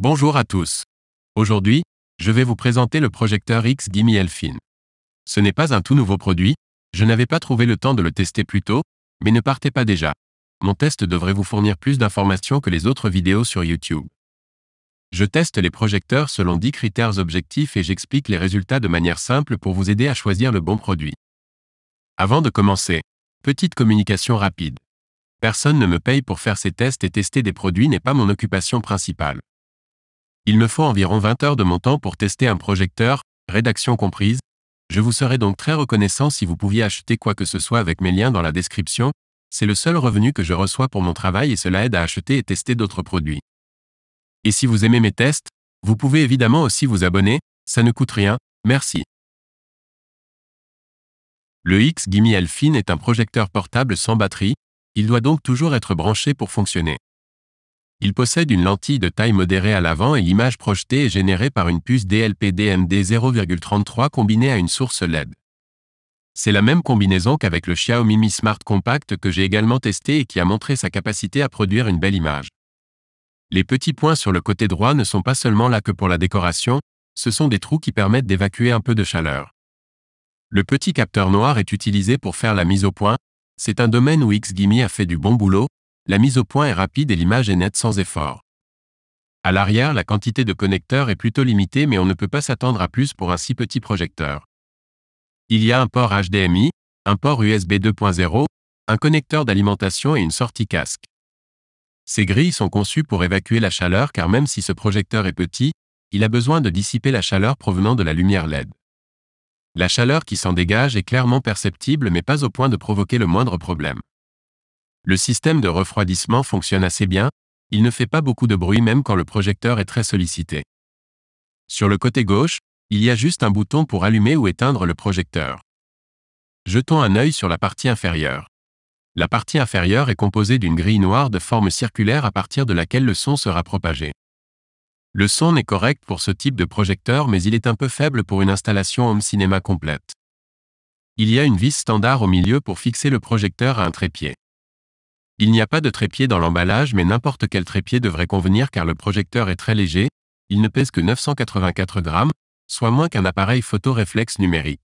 Bonjour à tous. Aujourd'hui, je vais vous présenter le projecteur X-Gimme Elfin. Ce n'est pas un tout nouveau produit, je n'avais pas trouvé le temps de le tester plus tôt, mais ne partez pas déjà. Mon test devrait vous fournir plus d'informations que les autres vidéos sur YouTube. Je teste les projecteurs selon 10 critères objectifs et j'explique les résultats de manière simple pour vous aider à choisir le bon produit. Avant de commencer, petite communication rapide. Personne ne me paye pour faire ces tests et tester des produits n'est pas mon occupation principale. Il me faut environ 20 heures de mon temps pour tester un projecteur, rédaction comprise. Je vous serais donc très reconnaissant si vous pouviez acheter quoi que ce soit avec mes liens dans la description. C'est le seul revenu que je reçois pour mon travail et cela aide à acheter et tester d'autres produits. Et si vous aimez mes tests, vous pouvez évidemment aussi vous abonner, ça ne coûte rien, merci. Le X-Gimme Elfin est un projecteur portable sans batterie, il doit donc toujours être branché pour fonctionner. Il possède une lentille de taille modérée à l'avant et l'image projetée est générée par une puce DLP-DMD 0,33 combinée à une source LED. C'est la même combinaison qu'avec le Xiaomi Mi Smart Compact que j'ai également testé et qui a montré sa capacité à produire une belle image. Les petits points sur le côté droit ne sont pas seulement là que pour la décoration, ce sont des trous qui permettent d'évacuer un peu de chaleur. Le petit capteur noir est utilisé pour faire la mise au point, c'est un domaine où X-Gimme a fait du bon boulot, la mise au point est rapide et l'image est nette sans effort. À l'arrière, la quantité de connecteurs est plutôt limitée mais on ne peut pas s'attendre à plus pour un si petit projecteur. Il y a un port HDMI, un port USB 2.0, un connecteur d'alimentation et une sortie casque. Ces grilles sont conçues pour évacuer la chaleur car même si ce projecteur est petit, il a besoin de dissiper la chaleur provenant de la lumière LED. La chaleur qui s'en dégage est clairement perceptible mais pas au point de provoquer le moindre problème. Le système de refroidissement fonctionne assez bien, il ne fait pas beaucoup de bruit même quand le projecteur est très sollicité. Sur le côté gauche, il y a juste un bouton pour allumer ou éteindre le projecteur. Jetons un œil sur la partie inférieure. La partie inférieure est composée d'une grille noire de forme circulaire à partir de laquelle le son sera propagé. Le son est correct pour ce type de projecteur mais il est un peu faible pour une installation home cinéma complète. Il y a une vis standard au milieu pour fixer le projecteur à un trépied. Il n'y a pas de trépied dans l'emballage mais n'importe quel trépied devrait convenir car le projecteur est très léger, il ne pèse que 984 grammes, soit moins qu'un appareil photo réflexe numérique.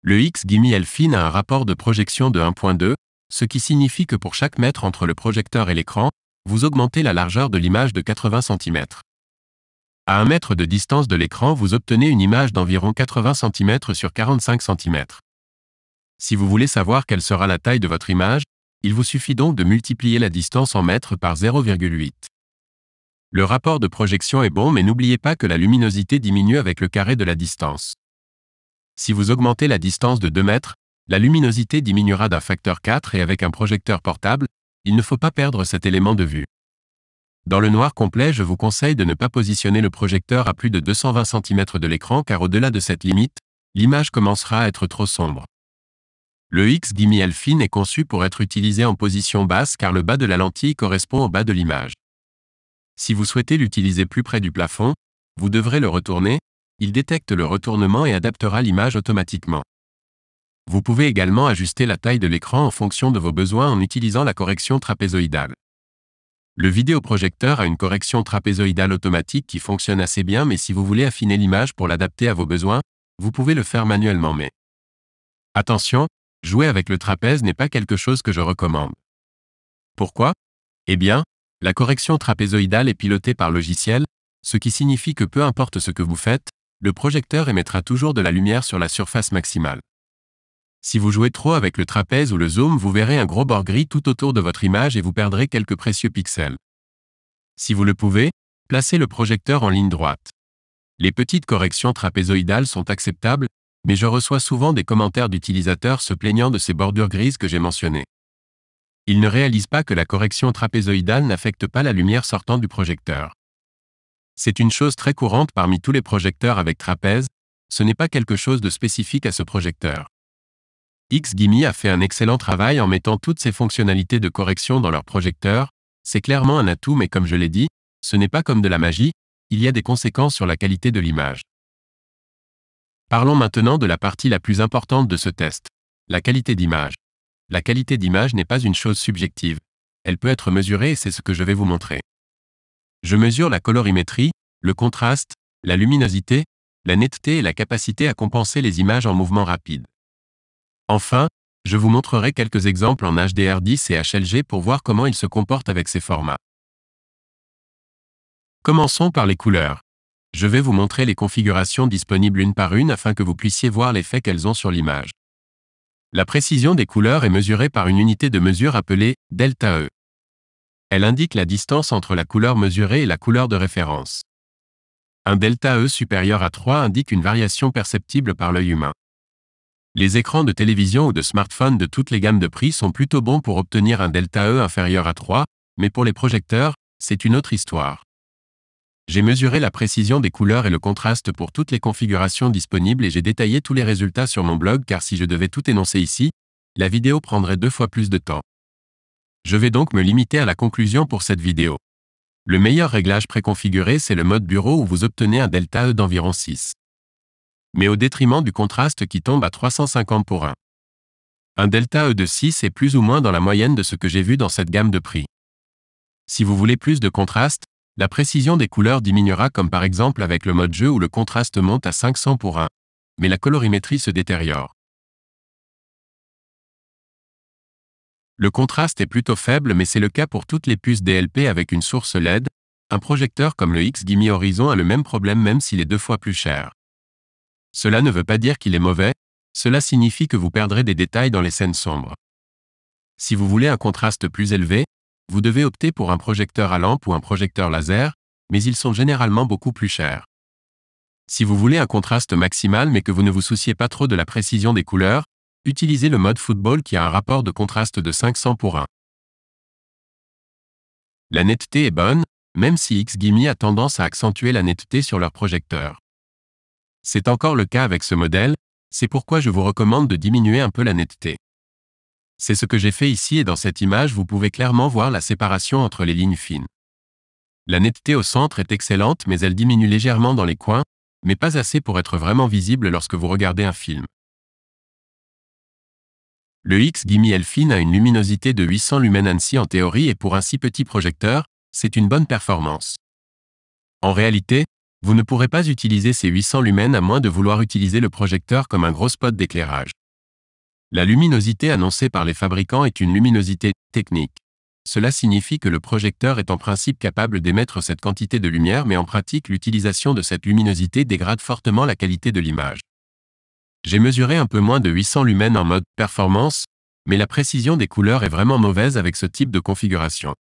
Le X-Gimme Elfin a un rapport de projection de 1.2, ce qui signifie que pour chaque mètre entre le projecteur et l'écran, vous augmentez la largeur de l'image de 80 cm. À 1 mètre de distance de l'écran, vous obtenez une image d'environ 80 cm sur 45 cm. Si vous voulez savoir quelle sera la taille de votre image, il vous suffit donc de multiplier la distance en mètres par 0,8. Le rapport de projection est bon mais n'oubliez pas que la luminosité diminue avec le carré de la distance. Si vous augmentez la distance de 2 mètres, la luminosité diminuera d'un facteur 4 et avec un projecteur portable, il ne faut pas perdre cet élément de vue. Dans le noir complet, je vous conseille de ne pas positionner le projecteur à plus de 220 cm de l'écran car au-delà de cette limite, l'image commencera à être trop sombre. Le X-Gimme Elfin est conçu pour être utilisé en position basse car le bas de la lentille correspond au bas de l'image. Si vous souhaitez l'utiliser plus près du plafond, vous devrez le retourner, il détecte le retournement et adaptera l'image automatiquement. Vous pouvez également ajuster la taille de l'écran en fonction de vos besoins en utilisant la correction trapézoïdale. Le vidéoprojecteur a une correction trapézoïdale automatique qui fonctionne assez bien mais si vous voulez affiner l'image pour l'adapter à vos besoins, vous pouvez le faire manuellement mais attention, jouer avec le trapèze n'est pas quelque chose que je recommande. Pourquoi ? Eh bien, la correction trapézoïdale est pilotée par logiciel, ce qui signifie que peu importe ce que vous faites, le projecteur émettra toujours de la lumière sur la surface maximale. Si vous jouez trop avec le trapèze ou le zoom, vous verrez un gros bord gris tout autour de votre image et vous perdrez quelques précieux pixels. Si vous le pouvez, placez le projecteur en ligne droite. Les petites corrections trapézoïdales sont acceptables, mais je reçois souvent des commentaires d'utilisateurs se plaignant de ces bordures grises que j'ai mentionnées. Ils ne réalisent pas que la correction trapézoïdale n'affecte pas la lumière sortant du projecteur. C'est une chose très courante parmi tous les projecteurs avec trapèze, ce n'est pas quelque chose de spécifique à ce projecteur. X-Gimme a fait un excellent travail en mettant toutes ces fonctionnalités de correction dans leur projecteur, c'est clairement un atout mais comme je l'ai dit, ce n'est pas comme de la magie, il y a des conséquences sur la qualité de l'image. Parlons maintenant de la partie la plus importante de ce test, la qualité d'image. La qualité d'image n'est pas une chose subjective. elle peut être mesurée et c'est ce que je vais vous montrer. Je mesure la colorimétrie, le contraste, la luminosité, la netteté et la capacité à compenser les images en mouvement rapide. Enfin, je vous montrerai quelques exemples en HDR10 et HLG pour voir comment ils se comportent avec ces formats. Commençons par les couleurs. Je vais vous montrer les configurations disponibles une par une afin que vous puissiez voir l'effet qu'elles ont sur l'image. La précision des couleurs est mesurée par une unité de mesure appelée ΔE. Elle indique la distance entre la couleur mesurée et la couleur de référence. Un ΔE supérieur à 3 indique une variation perceptible par l'œil humain. Les écrans de télévision ou de smartphone de toutes les gammes de prix sont plutôt bons pour obtenir un ΔE inférieur à 3, mais pour les projecteurs, c'est une autre histoire. J'ai mesuré la précision des couleurs et le contraste pour toutes les configurations disponibles et j'ai détaillé tous les résultats sur mon blog car si je devais tout énoncer ici, la vidéo prendrait 2 fois plus de temps. Je vais donc me limiter à la conclusion pour cette vidéo. Le meilleur réglage préconfiguré, c'est le mode bureau où vous obtenez un ΔE d'environ 6. Mais au détriment du contraste qui tombe à 350:1. Un ΔE de 6 est plus ou moins dans la moyenne de ce que j'ai vu dans cette gamme de prix. Si vous voulez plus de contraste, la précision des couleurs diminuera comme par exemple avec le mode jeu où le contraste monte à 500:1, mais la colorimétrie se détériore. Le contraste est plutôt faible mais c'est le cas pour toutes les puces DLP avec une source LED. Un projecteur comme le XGIMI Horizon a le même problème même s'il est 2 fois plus cher. Cela ne veut pas dire qu'il est mauvais, cela signifie que vous perdrez des détails dans les scènes sombres. Si vous voulez un contraste plus élevé, vous devez opter pour un projecteur à lampe ou un projecteur laser, mais ils sont généralement beaucoup plus chers. Si vous voulez un contraste maximal mais que vous ne vous souciez pas trop de la précision des couleurs, utilisez le mode football qui a un rapport de contraste de 500:1. La netteté est bonne, même si XGIMI a tendance à accentuer la netteté sur leur projecteur. C'est encore le cas avec ce modèle, c'est pourquoi je vous recommande de diminuer un peu la netteté. C'est ce que j'ai fait ici et dans cette image vous pouvez clairement voir la séparation entre les lignes fines. La netteté au centre est excellente mais elle diminue légèrement dans les coins, mais pas assez pour être vraiment visible lorsque vous regardez un film. Le XGIMI Elfin a une luminosité de 800 lumens ANSI en théorie et pour un si petit projecteur, c'est une bonne performance. En réalité, vous ne pourrez pas utiliser ces 800 lumens à moins de vouloir utiliser le projecteur comme un gros spot d'éclairage. La luminosité annoncée par les fabricants est une luminosité technique. Cela signifie que le projecteur est en principe capable d'émettre cette quantité de lumière mais en pratique l'utilisation de cette luminosité dégrade fortement la qualité de l'image. J'ai mesuré un peu moins de 800 lumens en mode performance, mais la précision des couleurs est vraiment mauvaise avec ce type de configuration.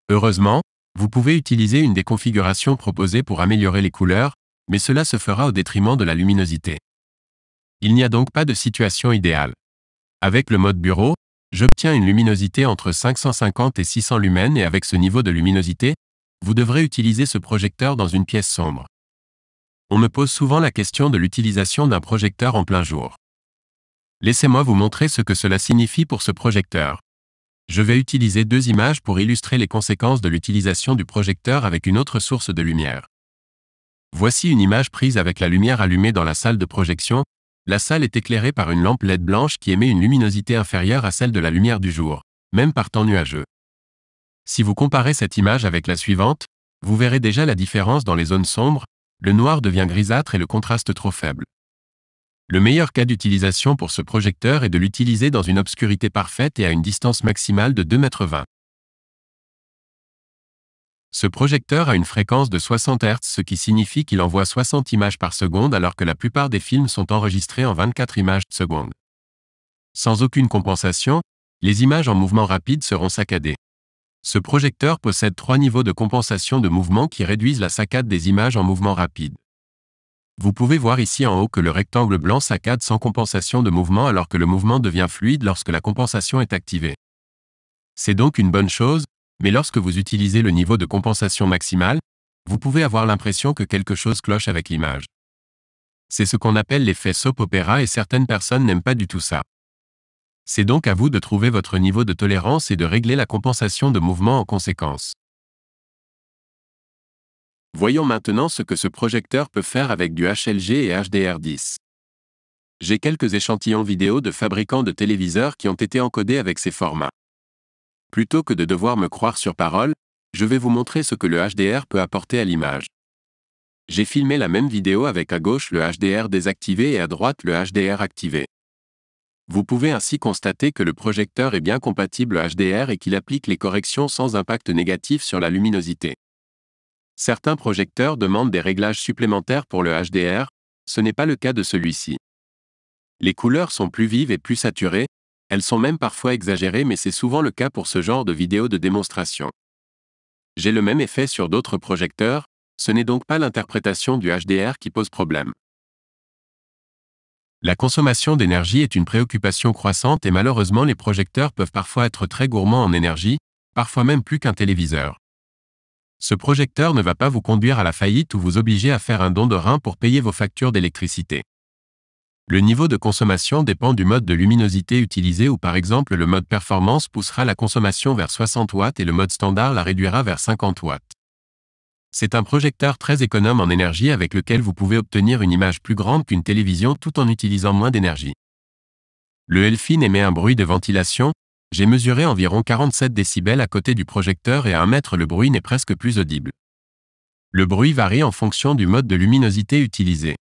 Heureusement, vous pouvez utiliser une des configurations proposées pour améliorer les couleurs, mais cela se fera au détriment de la luminosité. Il n'y a donc pas de situation idéale. Avec le mode bureau, j'obtiens une luminosité entre 550 et 600 lumens et avec ce niveau de luminosité, vous devrez utiliser ce projecteur dans une pièce sombre. On me pose souvent la question de l'utilisation d'un projecteur en plein jour. Laissez-moi vous montrer ce que cela signifie pour ce projecteur. Je vais utiliser 2 images pour illustrer les conséquences de l'utilisation du projecteur avec une autre source de lumière. Voici une image prise avec la lumière allumée dans la salle de projection. La salle est éclairée par une lampe LED blanche qui émet une luminosité inférieure à celle de la lumière du jour, même par temps nuageux. Si vous comparez cette image avec la suivante, vous verrez déjà la différence dans les zones sombres, le noir devient grisâtre et le contraste trop faible. Le meilleur cas d'utilisation pour ce projecteur est de l'utiliser dans une obscurité parfaite et à une distance maximale de 2,20 m. Ce projecteur a une fréquence de 60 Hz, ce qui signifie qu'il envoie 60 images par seconde alors que la plupart des films sont enregistrés en 24 images par seconde. Sans aucune compensation, les images en mouvement rapide seront saccadées. Ce projecteur possède 3 niveaux de compensation de mouvement qui réduisent la saccade des images en mouvement rapide. Vous pouvez voir ici en haut que le rectangle blanc saccade sans compensation de mouvement alors que le mouvement devient fluide lorsque la compensation est activée. C'est donc une bonne chose, mais lorsque vous utilisez le niveau de compensation maximal, vous pouvez avoir l'impression que quelque chose cloche avec l'image. C'est ce qu'on appelle l'effet soap opera et certaines personnes n'aiment pas du tout ça. C'est donc à vous de trouver votre niveau de tolérance et de régler la compensation de mouvement en conséquence. Voyons maintenant ce que ce projecteur peut faire avec du HLG et HDR10. J'ai quelques échantillons vidéo de fabricants de téléviseurs qui ont été encodés avec ces formats. Plutôt que de devoir me croire sur parole, je vais vous montrer ce que le HDR peut apporter à l'image. J'ai filmé la même vidéo avec à gauche le HDR désactivé et à droite le HDR activé. Vous pouvez ainsi constater que le projecteur est bien compatible HDR et qu'il applique les corrections sans impact négatif sur la luminosité. Certains projecteurs demandent des réglages supplémentaires pour le HDR, ce n'est pas le cas de celui-ci. Les couleurs sont plus vives et plus saturées, elles sont même parfois exagérées mais c'est souvent le cas pour ce genre de vidéo de démonstration. J'ai le même effet sur d'autres projecteurs, ce n'est donc pas l'interprétation du HDR qui pose problème. La consommation d'énergie est une préoccupation croissante et malheureusement les projecteurs peuvent parfois être très gourmands en énergie, parfois même plus qu'un téléviseur. Ce projecteur ne va pas vous conduire à la faillite ou vous obliger à faire un don de rein pour payer vos factures d'électricité. Le niveau de consommation dépend du mode de luminosité utilisé ou par exemple le mode performance poussera la consommation vers 60 watts et le mode standard la réduira vers 50 watts. C'est un projecteur très économe en énergie avec lequel vous pouvez obtenir une image plus grande qu'une télévision tout en utilisant moins d'énergie. Le Elfin émet un bruit de ventilation, j'ai mesuré environ 47 décibels à côté du projecteur et à 1 mètre le bruit n'est presque plus audible. Le bruit varie en fonction du mode de luminosité utilisé.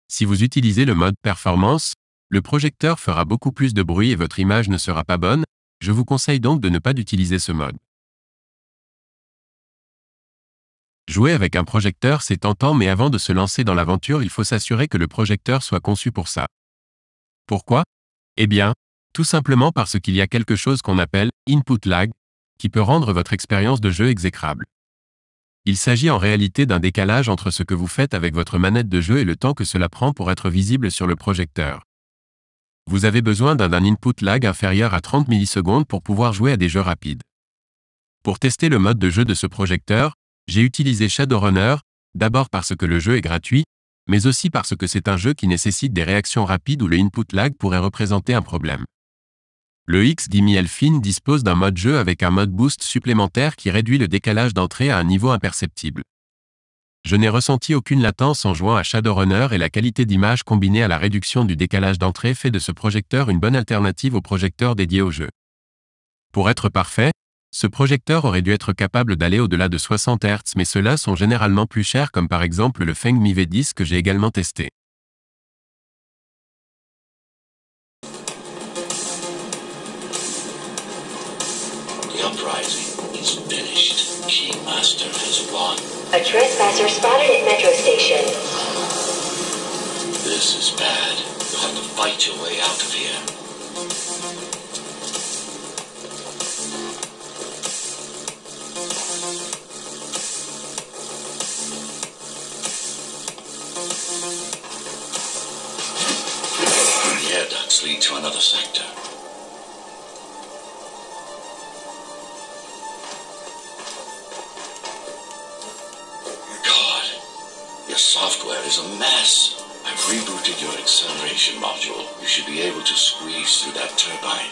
Si vous utilisez le mode performance, le projecteur fera beaucoup plus de bruit et votre image ne sera pas bonne, je vous conseille donc de ne pas utiliser ce mode. Jouer avec un projecteur c'est tentant mais avant de se lancer dans l'aventure il faut s'assurer que le projecteur soit conçu pour ça. Pourquoi ? Eh bien, tout simplement parce qu'il y a quelque chose qu'on appelle « input lag » qui peut rendre votre expérience de jeu exécrable. Il s'agit en réalité d'un décalage entre ce que vous faites avec votre manette de jeu et le temps que cela prend pour être visible sur le projecteur. Vous avez besoin d'un input lag inférieur à 30 millisecondes pour pouvoir jouer à des jeux rapides. Pour tester le mode de jeu de ce projecteur, j'ai utilisé Shadowrunner, d'abord parce que le jeu est gratuit, mais aussi parce que c'est un jeu qui nécessite des réactions rapides où le input lag pourrait représenter un problème. Le XGIMI Elfin dispose d'un mode jeu avec un mode boost supplémentaire qui réduit le décalage d'entrée à un niveau imperceptible. Je n'ai ressenti aucune latence en jouant à Shadowrunner et la qualité d'image combinée à la réduction du décalage d'entrée fait de ce projecteur une bonne alternative au projecteur dédié au jeu. Pour être parfait, ce projecteur aurait dû être capable d'aller au-delà de 60 Hz mais ceux-là sont généralement plus chers comme par exemple le Fengmi V10 que j'ai également testé. The uprising is finished. Kingmaster has won. A trespasser spotted at Metro Station. This is bad. You'll have to fight your way out of here. The air ducts lead to another sector. Your software is a mess. I've rebooted your acceleration module. You should be able to squeeze through that turbine.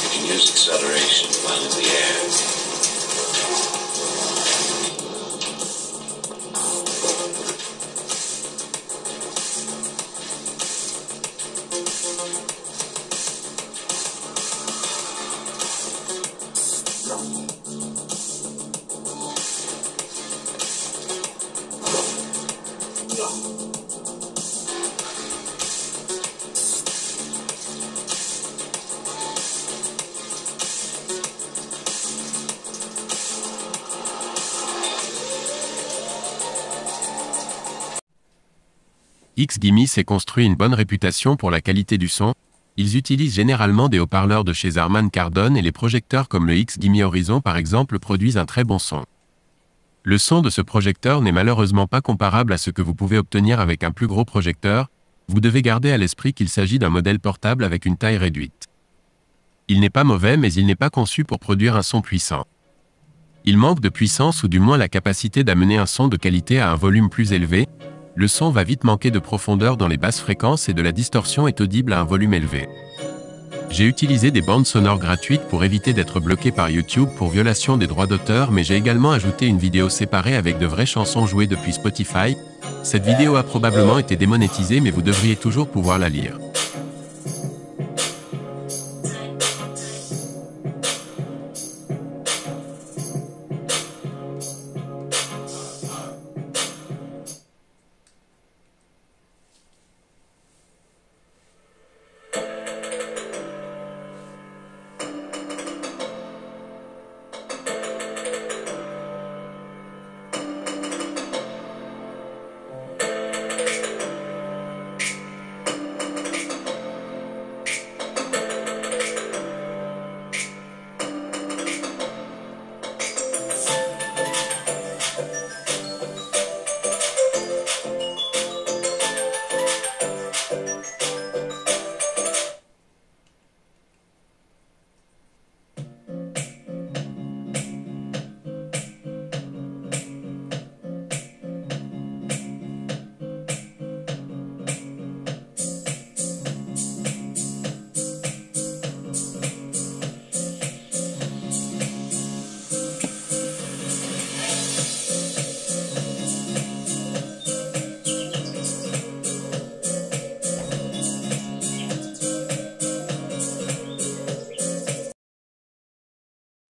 You can use acceleration while in the air. XGIMI s'est construit une bonne réputation pour la qualité du son, ils utilisent généralement des haut-parleurs de chez Harman Kardon et les projecteurs comme le XGIMI Horizon par exemple produisent un très bon son. Le son de ce projecteur n'est malheureusement pas comparable à ce que vous pouvez obtenir avec un plus gros projecteur, vous devez garder à l'esprit qu'il s'agit d'un modèle portable avec une taille réduite. Il n'est pas mauvais mais il n'est pas conçu pour produire un son puissant. Il manque de puissance ou du moins la capacité d'amener un son de qualité à un volume plus élevé, le son va vite manquer de profondeur dans les basses fréquences et de la distorsion est audible à un volume élevé. J'ai utilisé des bandes sonores gratuites pour éviter d'être bloqué par YouTube pour violation des droits d'auteur, mais j'ai également ajouté une vidéo séparée avec de vraies chansons jouées depuis Spotify. Cette vidéo a probablement été démonétisée, mais vous devriez toujours pouvoir la lire.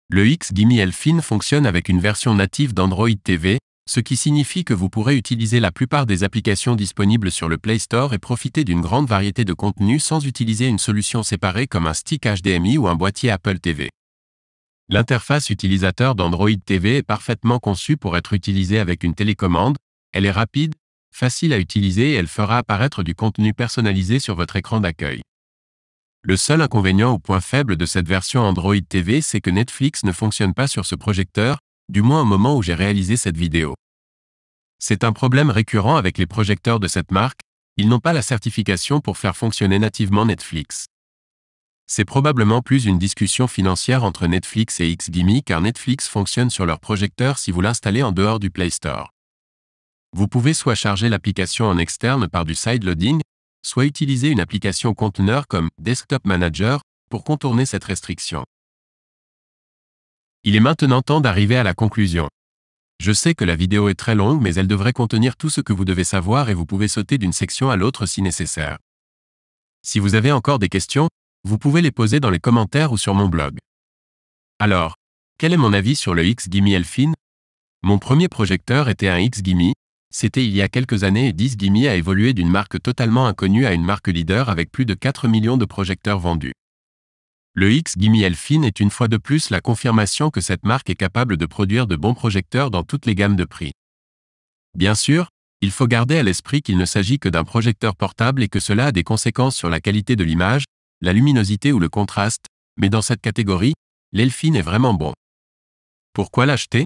Le XGIMI Elfin fonctionne avec une version native d'Android TV, ce qui signifie que vous pourrez utiliser la plupart des applications disponibles sur le Play Store et profiter d'une grande variété de contenus sans utiliser une solution séparée comme un stick HDMI ou un boîtier Apple TV. L'interface utilisateur d'Android TV est parfaitement conçue pour être utilisée avec une télécommande, elle est rapide, facile à utiliser et elle fera apparaître du contenu personnalisé sur votre écran d'accueil. Le seul inconvénient ou point faible de cette version Android TV, c'est que Netflix ne fonctionne pas sur ce projecteur, du moins au moment où j'ai réalisé cette vidéo. C'est un problème récurrent avec les projecteurs de cette marque, ils n'ont pas la certification pour faire fonctionner nativement Netflix. C'est probablement plus une discussion financière entre Netflix et XGIMI car Netflix fonctionne sur leur projecteur si vous l'installez en dehors du Play Store. Vous pouvez soit charger l'application en externe par du sideloading, soit utiliser une application conteneur comme Desktop Manager pour contourner cette restriction. Il est maintenant temps d'arriver à la conclusion. Je sais que la vidéo est très longue, mais elle devrait contenir tout ce que vous devez savoir et vous pouvez sauter d'une section à l'autre si nécessaire. Si vous avez encore des questions, vous pouvez les poser dans les commentaires ou sur mon blog. Alors, quel est mon avis sur le XGIMI Elfin? Mon premier projecteur était un XGIMI, c'était il y a quelques années et XGIMI a évolué d'une marque totalement inconnue à une marque leader avec plus de 4 millions de projecteurs vendus. Le XGIMI Elfin est une fois de plus la confirmation que cette marque est capable de produire de bons projecteurs dans toutes les gammes de prix. Bien sûr, il faut garder à l'esprit qu'il ne s'agit que d'un projecteur portable et que cela a des conséquences sur la qualité de l'image, la luminosité ou le contraste, mais dans cette catégorie, l'Elfin est vraiment bon. Pourquoi l'acheter?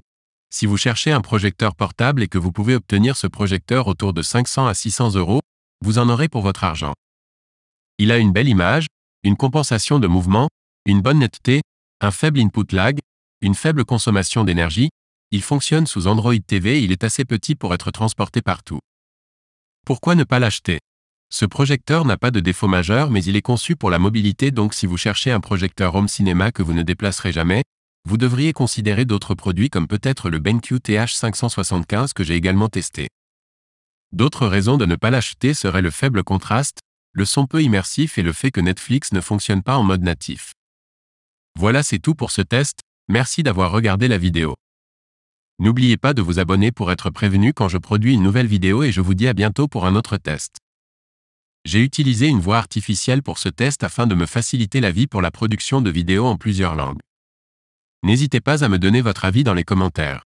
Si vous cherchez un projecteur portable et que vous pouvez obtenir ce projecteur autour de 500 à 600 €, vous en aurez pour votre argent. Il a une belle image, une compensation de mouvement, une bonne netteté, un faible input lag, une faible consommation d'énergie, il fonctionne sous Android TV et il est assez petit pour être transporté partout. Pourquoi ne pas l'acheter? Ce projecteur n'a pas de défaut majeur mais il est conçu pour la mobilité, donc si vous cherchez un projecteur home cinéma que vous ne déplacerez jamais, vous devriez considérer d'autres produits comme peut-être le BenQ TH575 que j'ai également testé. D'autres raisons de ne pas l'acheter seraient le faible contraste, le son peu immersif et le fait que Netflix ne fonctionne pas en mode natif. Voilà, c'est tout pour ce test, merci d'avoir regardé la vidéo. N'oubliez pas de vous abonner pour être prévenu quand je produis une nouvelle vidéo et je vous dis à bientôt pour un autre test. J'ai utilisé une voix artificielle pour ce test afin de me faciliter la vie pour la production de vidéos en plusieurs langues. N'hésitez pas à me donner votre avis dans les commentaires.